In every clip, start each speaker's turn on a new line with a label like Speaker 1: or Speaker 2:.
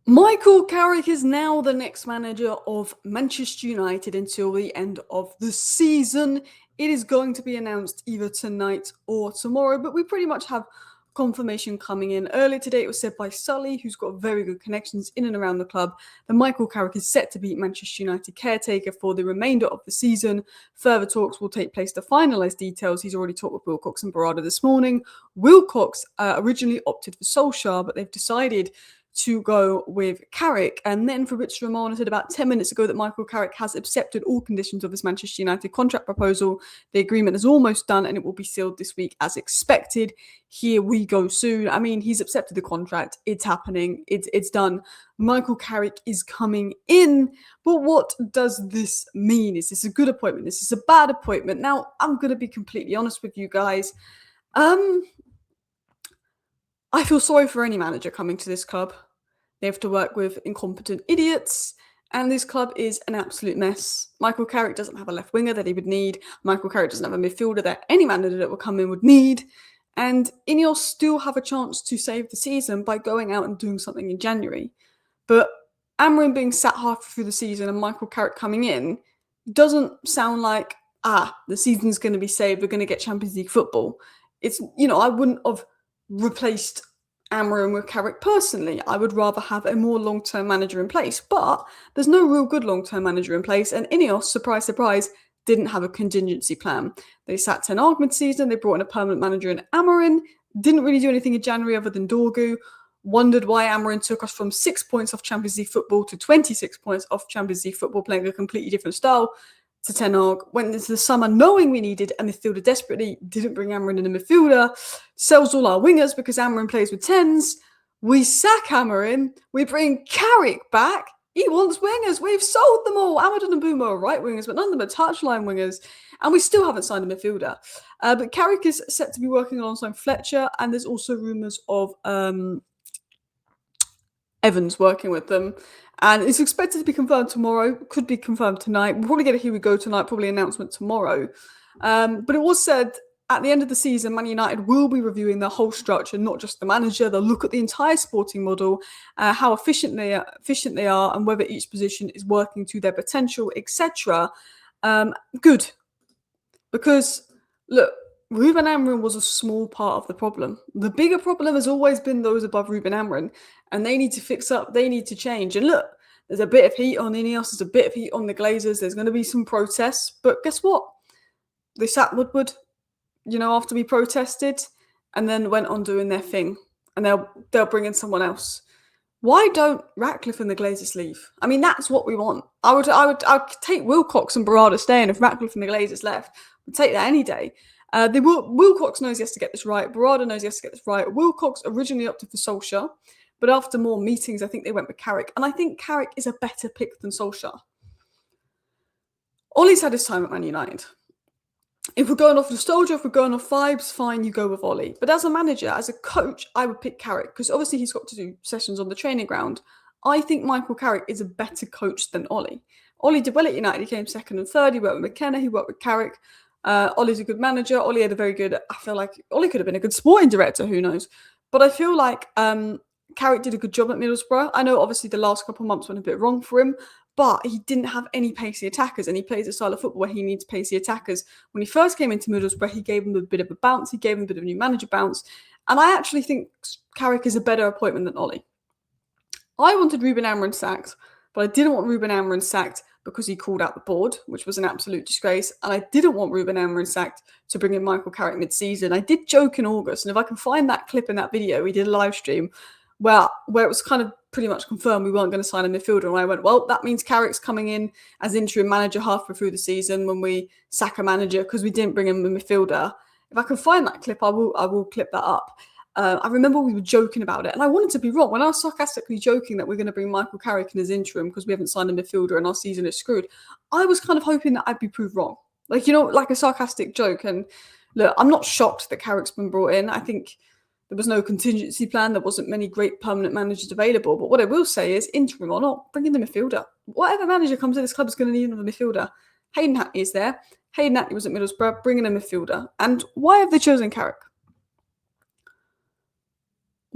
Speaker 1: Michael Carrick is now the next manager of Manchester United until the end of the season. It is going to be announced either tonight or tomorrow, but we pretty much have confirmation coming in. Earlier today, it was said by Sully, who's got very good connections in and around the club, that Michael Carrick is set to be Manchester United caretaker for the remainder of the season. Further talks will take place to finalise details. He's already talked with Wilcox and Barada this morning. Wilcox originally opted for Solskjaer, but they've decided to go with Carrick. And then Fabrizio Romano said about 10 minutes ago that Michael Carrick has accepted all conditions of his Manchester United contract proposal. The agreement is almost done and it will be sealed this week as expected. Here we go soon. I mean, he's accepted the contract. It's happening. It's done. Michael Carrick is coming in. But what does this mean? Is this a good appointment? Is this a bad appointment? Now, I'm going to be completely honest with you guys. I feel sorry for any manager coming to this club. They have to work with incompetent idiots, and this club is an absolute mess. Michael Carrick doesn't have a left winger that he would need. Michael Carrick doesn't have a midfielder that any manager that will come in would need. And Ineos still have a chance to save the season by going out and doing something in January. But Amorim being sat halfway through the season and Michael Carrick coming in doesn't sound like, the season's going to be saved, we're going to get Champions League football. It's, I wouldn't have replaced Amorim with Carrick personally. I would rather have a more long-term manager in place, but there's no real good long-term manager in place, and Ineos, surprise, surprise, didn't have a contingency plan. They sat Ten Hag mid-season, they brought in a permanent manager in Amorim, didn't really do anything in January other than Dorgu, wondered why Amorim took us from 6 points off Champions League football to 26 points off Champions League football, playing a completely different style. To Ten Hag, went into the summer knowing we needed a midfielder desperately, didn't bring Amorim in a midfielder, sells all our wingers because Amorim plays with 10s. We sack Amorim, we bring Carrick back, he wants wingers, we've sold them all. Amadou and Mbeumo are right wingers, but none of them are touchline wingers, and we still haven't signed a midfielder. But Carrick is set to be working alongside Fletcher, and there's also rumours of Evans working with them. And it's expected to be confirmed tomorrow. Could be confirmed tonight. We'll probably get a Here We Go tonight, probably announcement tomorrow. But it was said at the end of the season, Man United will be reviewing the whole structure, not just the manager. They'll look at the entire sporting model, how efficient they are, and whether each position is working to their potential, etc. Good. Because, look, Ruben Amorim was a small part of the problem. The bigger problem has always been those above Ruben Amorim, and they need to fix up, they need to change. And look, there's a bit of heat on Ineos, there's a bit of heat on the Glazers, there's going to be some protests, but guess what? They sat Woodward, after we protested, and then went on doing their thing, and they'll bring in someone else. Why don't Ratcliffe and the Glazers leave? I mean, that's what we want. I'd take Wilcox and Barada staying if Ratcliffe and the Glazers left. I'd take that any day. Wilcox knows he has to get this right. Barada knows he has to get this right. Wilcox originally opted for Solskjaer, but after more meetings, I think they went with Carrick. And I think Carrick is a better pick than Solskjaer. Ollie's had his time at Man United. If we're going off nostalgia, if we're going off vibes, fine, you go with Ollie. But as a manager, as a coach, I would pick Carrick, because obviously he's got to do sessions on the training ground. I think Michael Carrick is a better coach than Ollie. Ollie did well at United. He came second and third. He worked with McKenna. He worked with Carrick. Ollie's a good manager. Ollie had a very good, I feel like Ollie could have been a good sporting director, who knows. But I feel like Carrick did a good job at Middlesbrough. I know obviously the last couple of months went a bit wrong for him, but he didn't have any pacey attackers, and he plays a style of football where he needs pacey attackers. When he first came into Middlesbrough, he gave him a bit of a bounce. He gave him a bit of a new manager bounce. And I actually think Carrick is a better appointment than Ollie. I wanted Ruben Amorim sacked, but I didn't want Ruben Amorim sacked because he called out the board, which was an absolute disgrace. And I didn't want Ruben Amorim sacked to bring in Michael Carrick mid-season. I did joke in August, and if I can find that clip in that video, we did a live stream where it was kind of pretty much confirmed we weren't going to sign a midfielder. And I went, well, that means Carrick's coming in as interim manager halfway through the season when we sack a manager because we didn't bring him a midfielder. If I can find that clip, I will clip that up. I remember we were joking about it, and I wanted to be wrong. When I was sarcastically joking that we're going to bring Michael Carrick in as interim because we haven't signed a midfielder and our season is screwed, I was kind of hoping that I'd be proved wrong. Like a sarcastic joke. And look, I'm not shocked that Carrick's been brought in. I think there was no contingency plan. There wasn't many great permanent managers available. But what I will say is, interim or not, bring in the midfielder. Whatever manager comes in, this club is going to need another midfielder. Hayden Hatley is there. Hayden Hatley was at Middlesbrough, bringing in a midfielder. And why have they chosen Carrick?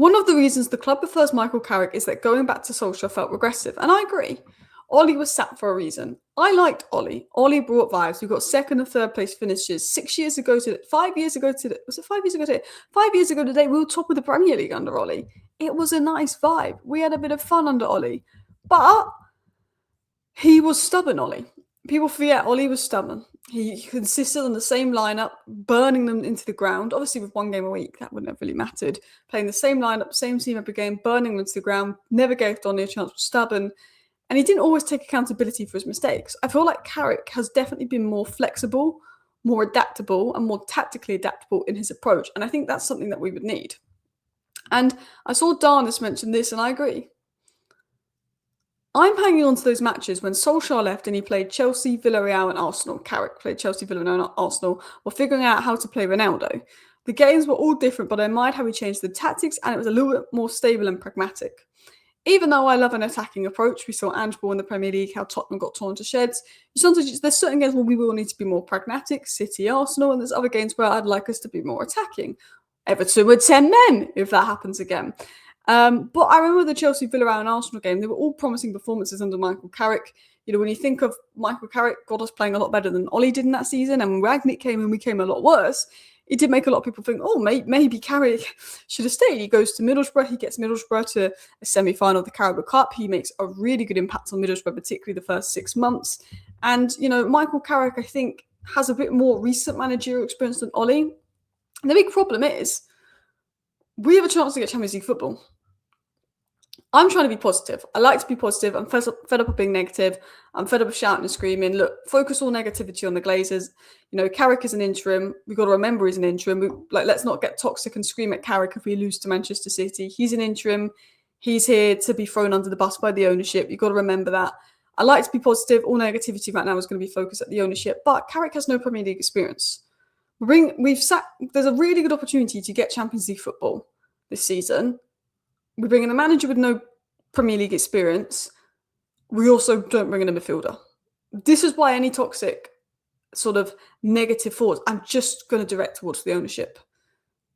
Speaker 1: One of the reasons the club prefers Michael Carrick is that going back to Solskjaer felt regressive, and I agree. Ollie was sacked for a reason. I liked Ollie. Ollie brought vibes. We got second and third place finishes 6 years ago to 5 years ago to was it 5 years ago today? 5 years ago today, we were top of the Premier League under Ollie. It was a nice vibe. We had a bit of fun under Ollie. But he was stubborn, Ollie. People forget Ollie was stubborn. He consisted on the same lineup, burning them into the ground. Obviously, with 1 game a week, that wouldn't have really mattered. Playing the same lineup, same team every game, burning them into the ground, never gave Donny a chance, was stubborn. And he didn't always take accountability for his mistakes. I feel like Carrick has definitely been more flexible, more adaptable, and more tactically adaptable in his approach. And I think that's something that we would need. And I saw Darnus mention this, and I agree. I'm hanging on to those matches when Solskjaer left and he played Chelsea, Villarreal, and Arsenal. Carrick played Chelsea, Villarreal, and Arsenal while figuring out how to play Ronaldo. The games were all different, but I admired how he changed the tactics, and it was a little bit more stable and pragmatic. Even though I love an attacking approach, we saw Ange Ball in the Premier League, how Tottenham got torn to shreds. Sometimes there's certain games where we will need to be more pragmatic, City, Arsenal, and there's other games where I'd like us to be more attacking. Everton with 10 men, if that happens again. But I remember the Chelsea, Villarreal, and Arsenal game. They were all promising performances under Michael Carrick. You know, when you think of Michael Carrick, got us playing a lot better than Ollie did in that season, and when Ragnick came in, we came a lot worse. It did make a lot of people think, oh, maybe Carrick should have stayed. He goes to Middlesbrough. He gets Middlesbrough to a semi-final of the Carabao Cup. He makes a really good impact on Middlesbrough, particularly the first 6 months. And, you know, Michael Carrick, I think, has a bit more recent managerial experience than Ollie. And the big problem is we have a chance to get Champions League football. I'm trying to be positive. I like to be positive. I'm fed up of being negative. I'm fed up of shouting and screaming. Look, focus all negativity on the Glazers. You know, Carrick is an interim. We've got to remember he's an interim. Let's not get toxic and scream at Carrick if we lose to Manchester City. He's an interim. He's here to be thrown under the bus by the ownership. You've got to remember that. I like to be positive. All negativity right now is going to be focused at the ownership. But Carrick has no Premier League experience. There's a really good opportunity to get Champions League football this season. We bring in a manager with no Premier League experience. We also don't bring in a midfielder. This is why any toxic sort of negative thoughts, I'm just going to direct towards the ownership.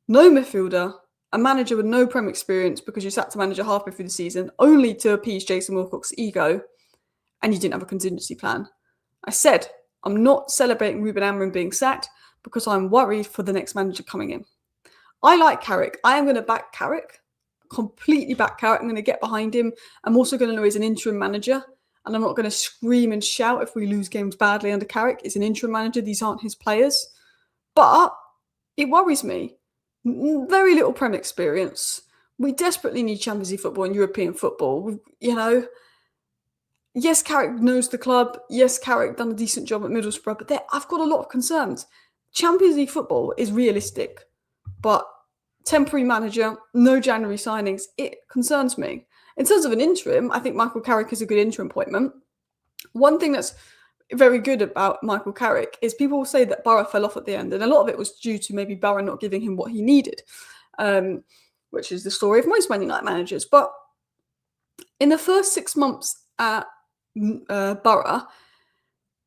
Speaker 1: No midfielder, a manager with no Premier experience because you sacked a manager halfway through the season only to appease Jason Wilcox's ego, and you didn't have a contingency plan. I said, I'm not celebrating Ruben Amorim being sacked because I'm worried for the next manager coming in. I like Carrick. I am going to back Carrick. Completely back Carrick. I'm going to get behind him. I'm also going to know he's an interim manager, and I'm not going to scream and shout if we lose games badly under Carrick. He's an interim manager. These aren't his players. But it worries me. Very little Premier experience. We desperately need Champions League football and European football. You know, yes, Carrick knows the club. Yes, Carrick done a decent job at Middlesbrough, but I've got a lot of concerns. Champions League football is realistic, but temporary manager, no January signings, it concerns me. In terms of an interim, I think Michael Carrick is a good interim appointment. One thing that's very good about Michael Carrick is people will say that Borough fell off at the end, and a lot of it was due to maybe Borough not giving him what he needed, which is the story of most Man United managers. But in the first 6 months at Borough,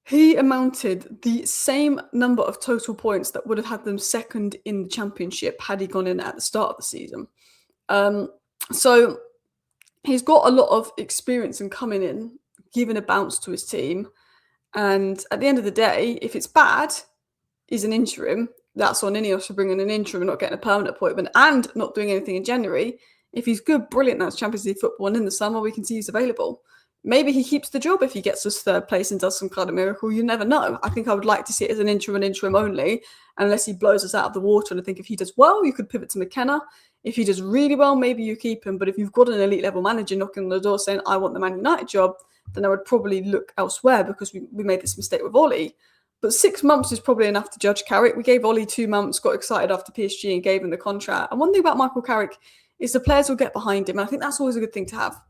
Speaker 1: he amounted the same number of total points that would have had them second in the Championship had he gone in at the start of the season. So he's got a lot of experience in coming in, giving a bounce to his team. And at the end of the day, if it's bad, he's an interim. That's on Ineos for bringing an interim and not getting a permanent appointment and not doing anything in January. If he's good, brilliant, that's Champions League football. And in the summer, we can see he's available. Maybe he keeps the job if he gets us third place and does some kind of miracle. You never know. I think I would like to see it as an interim only, unless he blows us out of the water. And I think if he does well, you could pivot to McKenna. If he does really well, maybe you keep him. But if you've got an elite level manager knocking on the door saying, I want the Man United job, then I would probably look elsewhere because we made this mistake with Ollie. But 6 months is probably enough to judge Carrick. We gave Ollie 2 months, got excited after PSG and gave him the contract. And one thing about Michael Carrick is the players will get behind him. And I think that's always a good thing to have.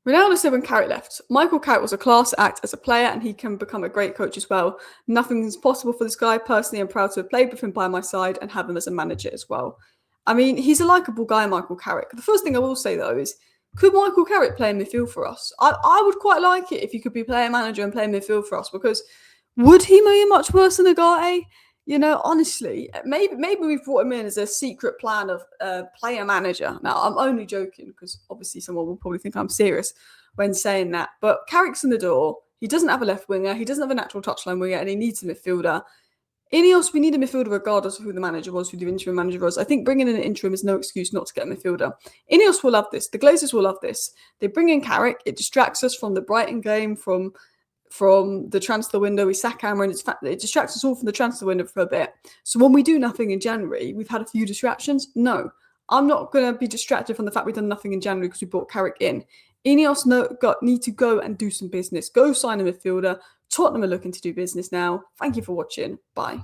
Speaker 1: Ronaldo said when Carrick left, Michael Carrick was a class act as a player and he can become a great coach as well. Nothing is possible for this guy. Personally, I'm proud to have played with him by my side and have him as a manager as well. I mean, he's a likeable guy, Michael Carrick. The first thing I will say, though, is could Michael Carrick play in midfield for us? I would quite like it if he could be player manager and play in midfield for us, because would he be much worse than Agate? Honestly, maybe we've brought him in as a secret plan of player manager. Now, I'm only joking because obviously someone will probably think I'm serious when saying that. But Carrick's in the door. He doesn't have a left winger. He doesn't have a natural touchline winger, and he needs a midfielder. Ineos, we need a midfielder regardless of who the manager was, who the interim manager was. I think bringing in an interim is no excuse not to get a midfielder. Ineos will love this. The Glazers will love this. They bring in Carrick. It distracts us from the Brighton game, from the transfer window. We sack Cameron. It distracts us all from the transfer window for a bit. So when we do nothing in January, we've had a few distractions. No, I'm not going to be distracted from the fact we've done nothing in January because we brought Carrick in. Ineos need to go and do some business. Go sign a midfielder. Tottenham are looking to do business now. Thank you for watching. Bye.